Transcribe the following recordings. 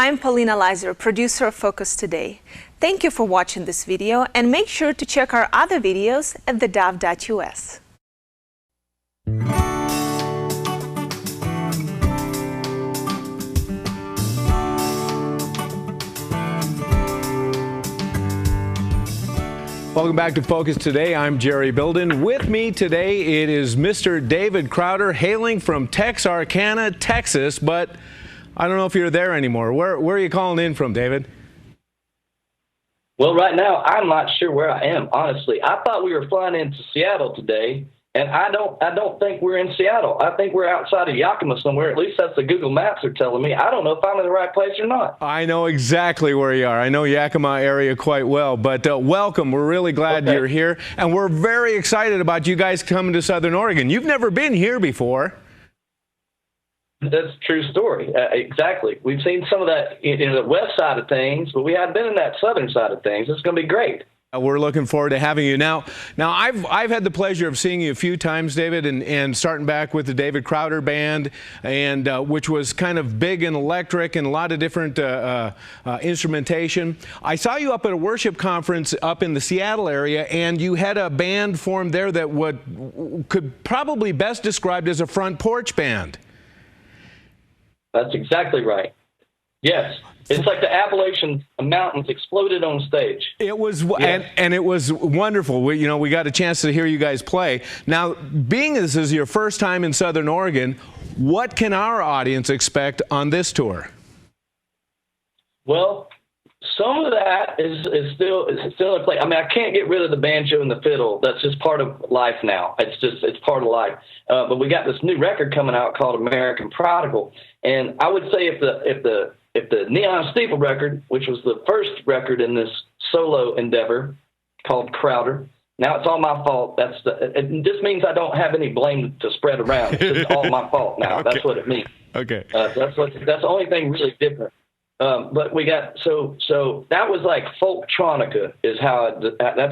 I'm Paulina Leiser, producer of Focus Today. Thank you for watching this video, and make sure to check our other videos at theDove.us. Welcome back to Focus Today. I'm Jerry Bilden. With me today, it is Mr. David Crowder, hailing from Texarkana, Texas, but I don't know if you're there anymore. Where are you calling in from, David? Well, right now, I'm not sure where I am, honestly. I thought we were flying into Seattle today, and I don't think we're in Seattle. I think we're outside of Yakima somewhere. At least that's the Google Maps are telling me. I don't know if I'm in the right place or not. I know exactly where you are. I know Yakima area quite well, but welcome. We're really glad you're here, and we're very excited about you guys coming to Southern Oregon. You've never been here before. That's a true story. Exactly. We've seen some of that in the west side of things, but we haven't been in that southern side of things. It's going to be great. We're looking forward to having you. Now I've had the pleasure of seeing you a few times, David, and starting back with the David Crowder Band, and which was kind of big and electric and a lot of different instrumentation. I saw you up at a worship conference up in the Seattle area, and you had a band formed there that could probably best described as a front porch band. That's exactly right. Yes. It's like the Appalachian Mountains exploded on stage. It was, yes. and it was wonderful. We got a chance to hear you guys play. Now, being this is your first time in Southern Oregon, what can our audience expect on this tour? Well, some of that is still in play. I mean, I can't get rid of the banjo and the fiddle. That's just part of life now. It's part of life. But we got this new record coming out called American Prodigal, and I would say if the Neon Steeple record, which was the first record in this solo endeavor called Crowder, now it's all my fault. It just means I don't have any blame to spread around. It's all my fault now. Okay. That's what it means. Okay. That's the only thing really different. But we got so that was like folktronica that's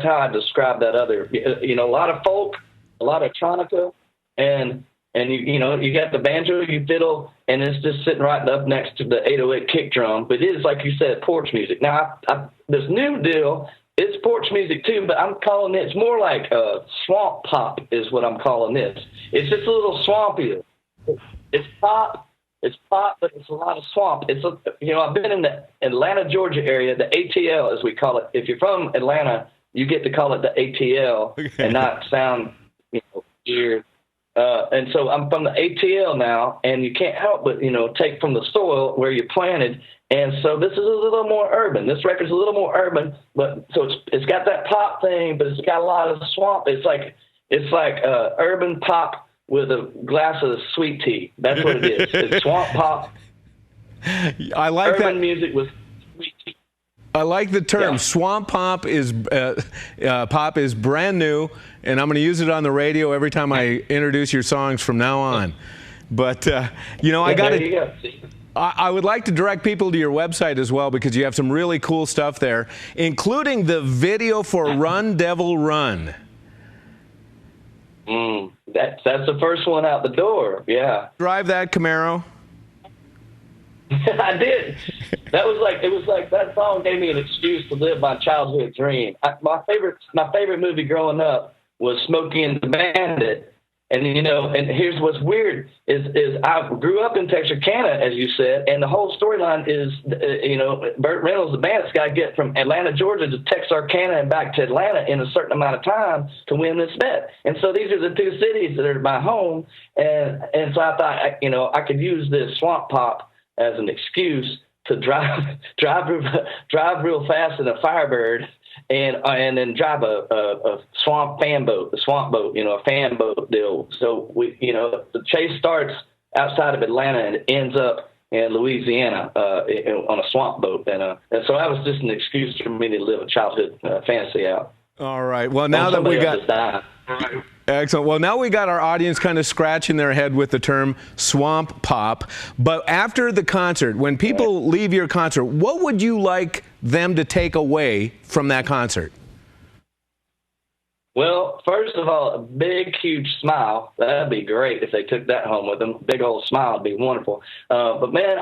how I describe that other. A lot of folk, a lot of tronica, and you got the banjo, you fiddle, and it's just sitting right up next to the 808 kick drum. But it is, like you said, porch music. Now, this new deal, it's porch music too, but I'm calling it, it's more like swamp pop is what I'm calling this. It's just a little swampier. It's pop, but it's a lot of swamp. I've been in the Atlanta, Georgia area, the ATL as we call it. If you're from Atlanta, you get to call it the ATL and not sound weird. And so I'm from the ATL now, and you can't help but, take from the soil where you planted. And so this is a little more urban. This record's a little more urban, but so it's got that pop thing, but it's got a lot of swamp. It's like urban pop with a glass of sweet tea. That's what it is. It's swamp pop. I like urban that. Music with sweet tea. I like the term. Yeah. Swamp pop is brand new, and I'm going to use it on the radio every time I introduce your songs from now on. But I would like to direct people to your website as well, because you have some really cool stuff there, including the video for Run Devil Run. That's the first one out the door. Yeah. Drive that Camaro. I did. It was like that song gave me an excuse to live my childhood dream. My favorite movie growing up was Smokey and the Bandit. And and here's what's weird is I grew up in Texarkana, as you said, and the whole storyline is Burt Reynolds, the Bandits guy, get from Atlanta, Georgia to Texarkana and back to Atlanta in a certain amount of time to win this bet. And so these are the two cities that are my home, and so I thought I could use this swamp pop as an excuse to drive real fast in a Firebird and then drive a swamp boat, a fan boat deal. So the chase starts outside of Atlanta and ends up in Louisiana on a swamp boat, and so that was just an excuse for me to live a childhood fantasy out. All right. Well, now that we got. Excellent. Well, now we got our audience kind of scratching their head with the term swamp pop. But after the concert, when people leave your concert, what would you like them to take away from that concert? Well, first of all, a big, huge smile. That'd be great if they took that home with them. Big old smile would be wonderful. But man,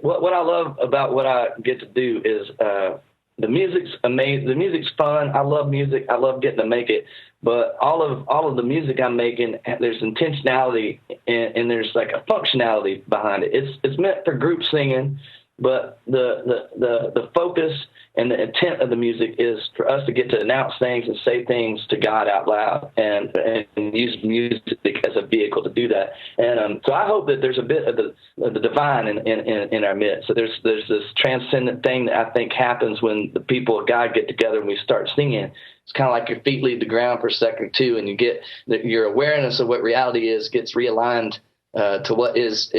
what I love about what I get to do is the music's amazing. The music's fun. I love music. I love getting to make it. But all of the music I'm making, there's intentionality and there's like a functionality behind it. It's meant for group singing, but the focus and the intent of the music is for us to get to announce things and say things to God out loud and use music as a vehicle to do that. And so I hope that there's a bit of the divine in our midst. So there's this transcendent thing that I think happens when the people of God get together and we start singing. It's kind of like your feet leave the ground for a second or two, and you get your awareness of what reality is gets realigned to what is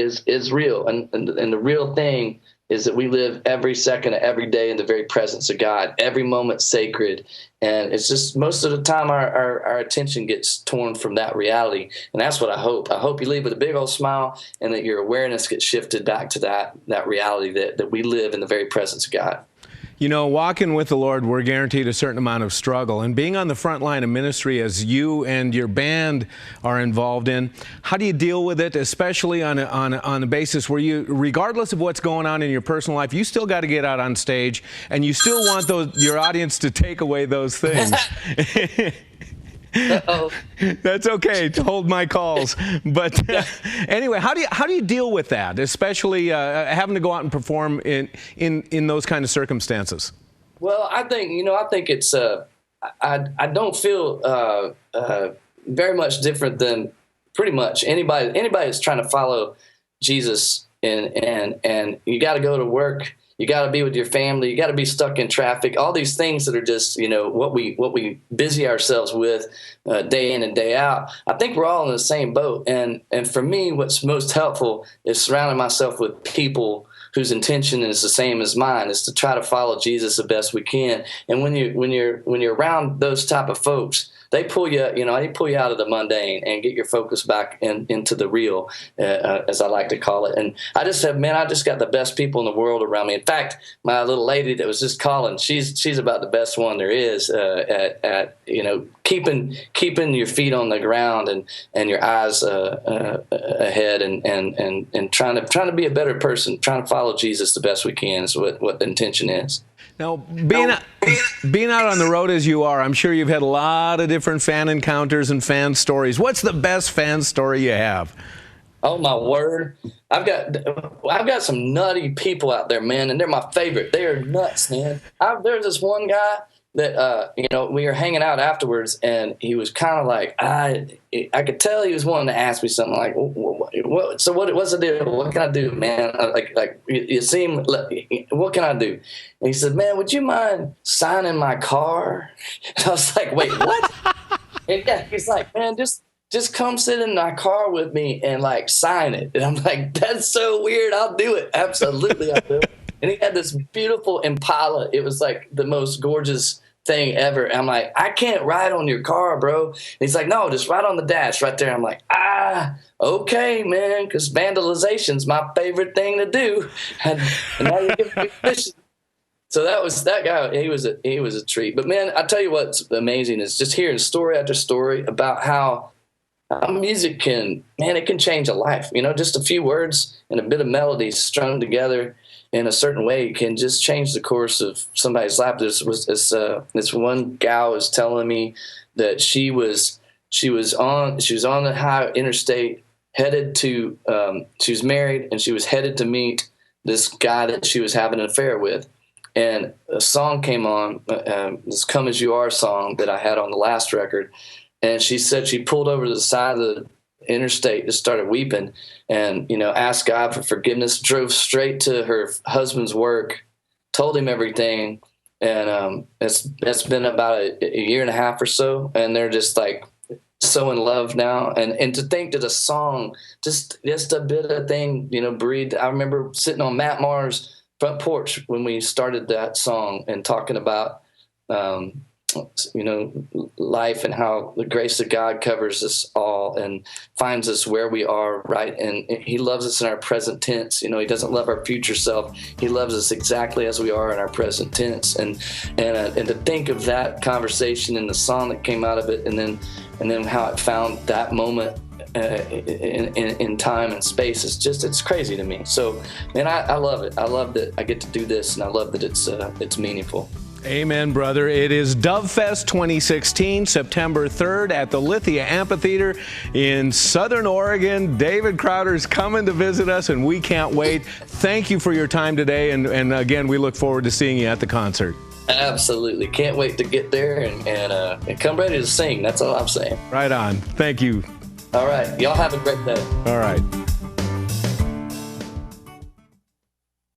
real. And the real thing is that we live every second of every day in the very presence of God, every moment sacred. And it's just most of the time our attention gets torn from that reality. And that's what I hope. I hope you leave with a big old smile and that your awareness gets shifted back to that reality that we live in the very presence of God. You know, walking with the Lord, we're guaranteed a certain amount of struggle. And being on the front line of ministry, as you and your band are involved in, how do you deal with it, especially on a basis where you, regardless of what's going on in your personal life, you still got to get out on stage, and you still want your audience to take away those things? Uh-oh. That's okay. Hold my calls. But anyway, how do you deal with that, especially having to go out and perform in those kind of circumstances? Well, I think it's I don't feel very much different than pretty much anybody that's trying to follow Jesus, and you got to go to work. You got to be with your family. You got to be stuck in traffic. All these things that are just, what we busy ourselves with day in and day out. I think we're all in the same boat. And for me, what's most helpful is surrounding myself with people whose intention is the same as mine, is to try to follow Jesus the best we can. And when you're around those type of folks, they pull you out of the mundane and get your focus back into the real, as I like to call it. And I just got the best people in the world around me. In fact, my little lady that was just calling, she's about the best one there is at keeping your feet on the ground and your eyes ahead and trying to be a better person, trying to follow Jesus the best we can is what the intention is. Now, being out on the road as you are, I'm sure you've had a lot of different fan encounters and fan stories. What's the best fan story you have? Oh my word! I've got some nutty people out there, man, and they're my favorite. They are nuts, man. There's this one guy that we were hanging out afterwards, and he was kind of like I could tell he was wanting to ask me something like, what's the deal? What can I do, man? Like you seem, what can I do? And he said, man, would you mind signing my car? And I was like, wait, what? And yeah, he's like, man, just come sit in my car with me and like sign it. And I'm like, that's so weird. I'll do it. Absolutely, I'll do it. And he had this beautiful Impala. It was like the most gorgeous thing ever. And I'm like, I can't ride on your car, bro. And he's like, no, just ride on the dash right there. I'm like, okay, man, because vandalization's my favorite thing to do. And now you're giving me permission. So that guy. He was a treat. But man, I tell you what's amazing is just hearing story after story about how music can change a life. Just a few words and a bit of melody strung together in a certain way can just change the course of somebody's life. This one gal was telling me that she was on the high interstate headed to she was married, and she was headed to meet this guy that she was having an affair with. And a song came on, this Come As You Are song that I had on the last record. And she said she pulled over to the side of the interstate, just started weeping and, asked God for forgiveness, drove straight to her husband's work, told him everything. And it's been about a year and a half or so. And they're just like so in love now. And to think that a song, just a bit of thing, breathed. I remember sitting on Matt Maher's front porch when we started that song and talking about life, and how the grace of God covers us all and finds us where we are, right? And he loves us in our present tense. He doesn't love our future self. He loves us exactly as we are in our present tense. And to think of that conversation and the song that came out of it, and then how it found that moment in time and space, it's crazy to me. So, man, I love it. I love that I get to do this, and I love that it's meaningful. Amen, brother. It is Dove Fest 2016, September 3rd at the Lithia Amphitheater in Southern Oregon. David Crowder's coming to visit us, and we can't wait. Thank you for your time today, and again, we look forward to seeing you at the concert. Absolutely. Can't wait to get there and come ready to sing. That's all I'm saying. Right on. Thank you. All right. Y'all have a great day. All right.